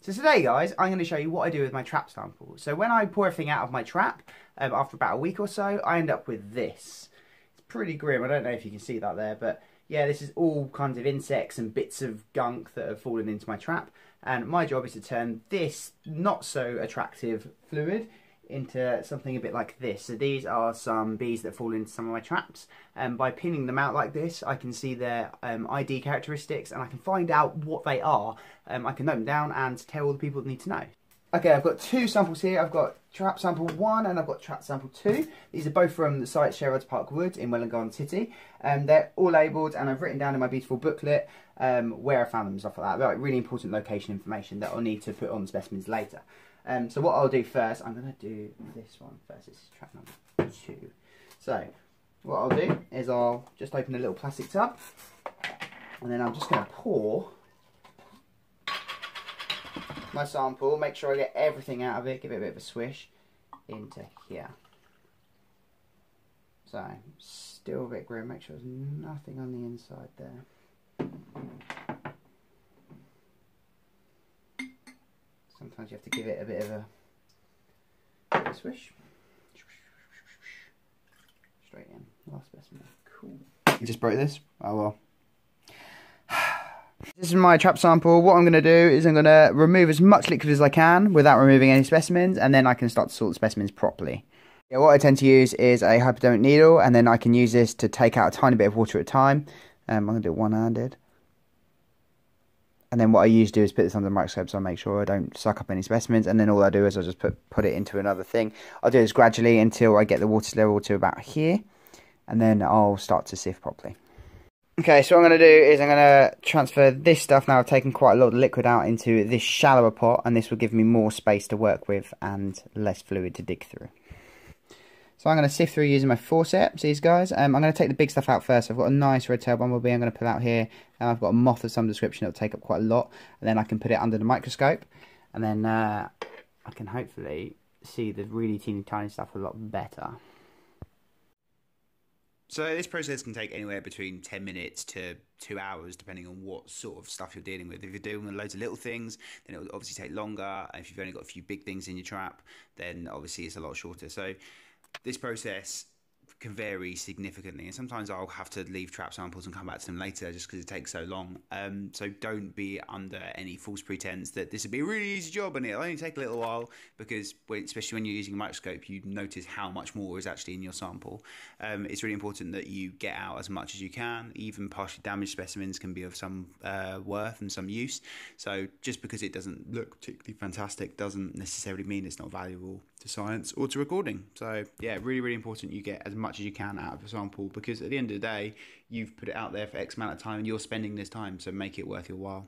So today, guys, I'm going to show you what I do with my trap sample. So when I pour everything out of my trap, after about a week or so, I end up with this. It's pretty grim. I don't know if you can see that there, but yeah, this is all kinds of insects and bits of gunk that have fallen into my trap. And my job is to turn this not so attractive fluid into something a bit like this. So these are some bees that fall into some of my traps, and by pinning them out like this I can see their ID characteristics and I can find out what they are. I can note them down and tell all the people that need to know. Okay, I've got two samples here. I've got trap sample 1 and I've got trap sample 2. These are both from the site Sherrod's Park Wood in Welwyn Garden City. They're all labelled and I've written down in my beautiful booklet where I found them and stuff like that. They're like really important location information that I'll need to put on the specimens later. So what I'll do first, I'm going to do this one first. This is trap number 2. So what I'll do is I'll just open a little plastic tub and then I'm just going to pour my sample, make sure I get everything out of it, give it a bit of a swish into here. So still a bit grim, make sure there's nothing on the inside there. Sometimes you have to give it a bit of a swish. Straight in. Last specimen. Cool. You just broke this? Oh well. This is my trap sample. What I'm going to do is I'm going to remove as much liquid as I can without removing any specimens, and then I can start to sort the specimens properly. Yeah, what I tend to use is a hypodermic needle, and then I can use this to take out a tiny bit of water at a time. I'm going to do it one-handed. And then what I usually do is put this under the microscope so I make sure I don't suck up any specimens, and then all I do is I'll just put it into another thing. I'll do this gradually until I get the water level to about here, and then I'll start to sift properly. Okay, so what I'm going to do is I'm going to transfer this stuff. Now I've taken quite a lot of liquid out into this shallower pot, and this will give me more space to work with and less fluid to dig through. So I'm going to sift through using my forceps, these guys. I'm going to take the big stuff out first. I've got a nice red-tailed bumblebee I'm going to pull out here. And I've got a moth of some description that will take up quite a lot. And then I can put it under the microscope. And then I can hopefully see the really teeny tiny stuff a lot better. So this process can take anywhere between 10 minutes to 2 hours, depending on what sort of stuff you're dealing with. If you're dealing with loads of little things, then it will obviously take longer. If you've only got a few big things in your trap, then obviously it's a lot shorter. So this process can vary significantly, and sometimes I'll have to leave trap samples and come back to them later just because it takes so long. So don't be under any false pretense that this would be a really easy job and it'll only take a little while, because especially when you're using a microscope, you notice how much more is actually in your sample. It's really important that you get out as much as you can. Even partially damaged specimens can be of some worth and some use. So just because it doesn't look particularly fantastic doesn't necessarily mean it's not valuable to science or to recording. So yeah, really, really important you get as much as you can out of a sample, because at the end of the day, you've put it out there for X amount of time and you're spending this time, so make it worth your while.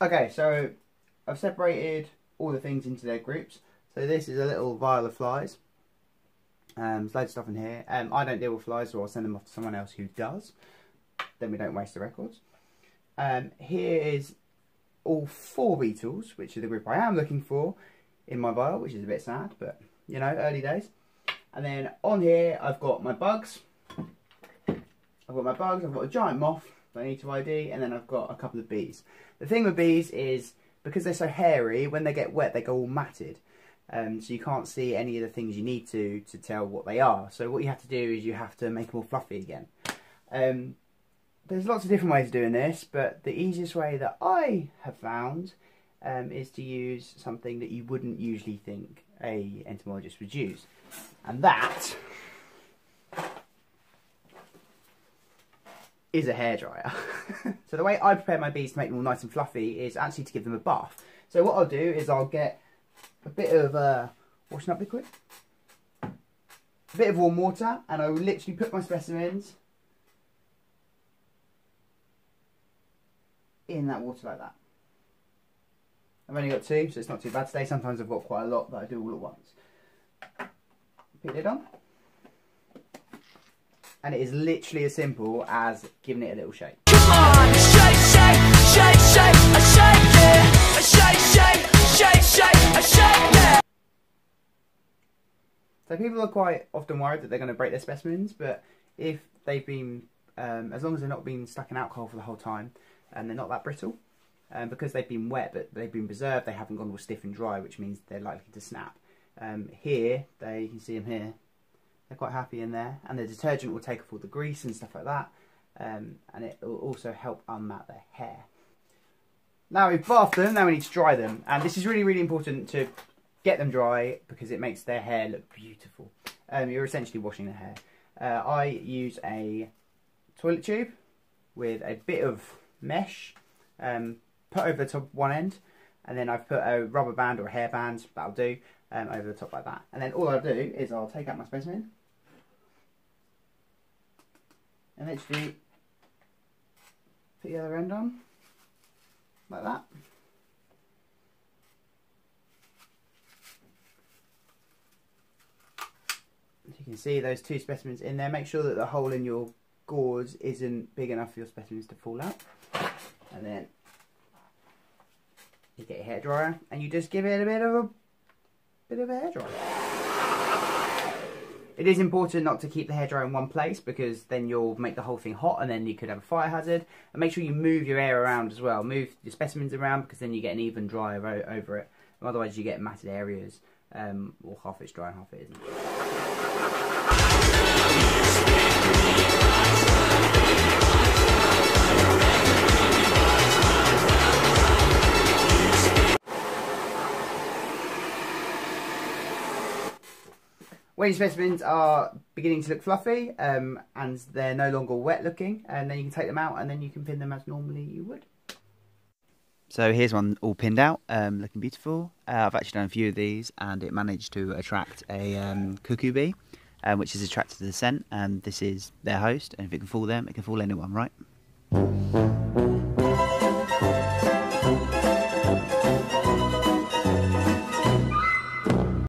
Okay, so I've separated all the things into their groups. So this is a little vial of flies. There's loads of stuff in here. I don't deal with flies, so I'll send them off to someone else who does. Then we don't waste the records. Here is all 4 beetles, which is the group I am looking for in my vial, which is a bit sad, but you know, early days. And then on here I've got my bugs. I've got a giant moth that I need to ID, and then I've got a couple of bees. The thing with bees is, because they're so hairy, when they get wet they go all matted. So you can't see any of the things you need to tell what they are. So what you have to do is you have to make them all fluffy again. There's lots of different ways of doing this, but the easiest way that I have found is to use something that you wouldn't usually think a entomologist would use. And that is a hairdryer. So the way I prepare my bees to make them all nice and fluffy is actually to give them a bath. So what I'll do is I'll get a bit of washing up liquid, a bit of warm water, and I will literally put my specimens in that water like that. I've only got 2, so it's not too bad today. Sometimes I've got quite a lot that I do all at once. Put the lid on. And it is literally as simple as giving it a little shake. Come on, shake, shake, shake, shake, a shake, yeah. A shake, shake, shake, shake, a shake, yeah. So people are quite often worried that they're going to break their specimens, but if they've been as long as they're not being stuck in alcohol for the whole time and they're not that brittle. Because they've been wet but they've been preserved, they haven't gone all stiff and dry, which means they're likely to snap. Here, you can see them here, they're quite happy in there, and the detergent will take off all the grease and stuff like that, and it will also help unmat their hair. Now we've bathed them, now we need to dry them, and this is really, really important to get them dry because it makes their hair look beautiful. You're essentially washing their hair. I use a toilet tube with a bit of mesh, put over the top of one end, and then I've put a rubber band or a hairband, that'll do, over the top like that. And then all I'll do is I'll take out my specimen and literally put the other end on, like that. As you can see, those two specimens in there. Make sure that the hole in your gauze isn't big enough for your specimens to fall out. And then you get your hair dryer and you just give it a bit of a hair dryer. It is important not to keep the hair dryer in one place because then you'll make the whole thing hot and then you could have a fire hazard. And make sure you move your hair around as well. Move your specimens around because then you get an even dryer over it. Otherwise you get matted areas, or half it's dry and half it isn't. When your specimens are beginning to look fluffy and they're no longer wet looking, and then you can take them out and then you can pin them as normally you would. So here's one all pinned out, looking beautiful. I've actually done a few of these and it managed to attract a cuckoo bee, which is attracted to the scent, and this is their host, and if it can fool them, it can fool anyone, right?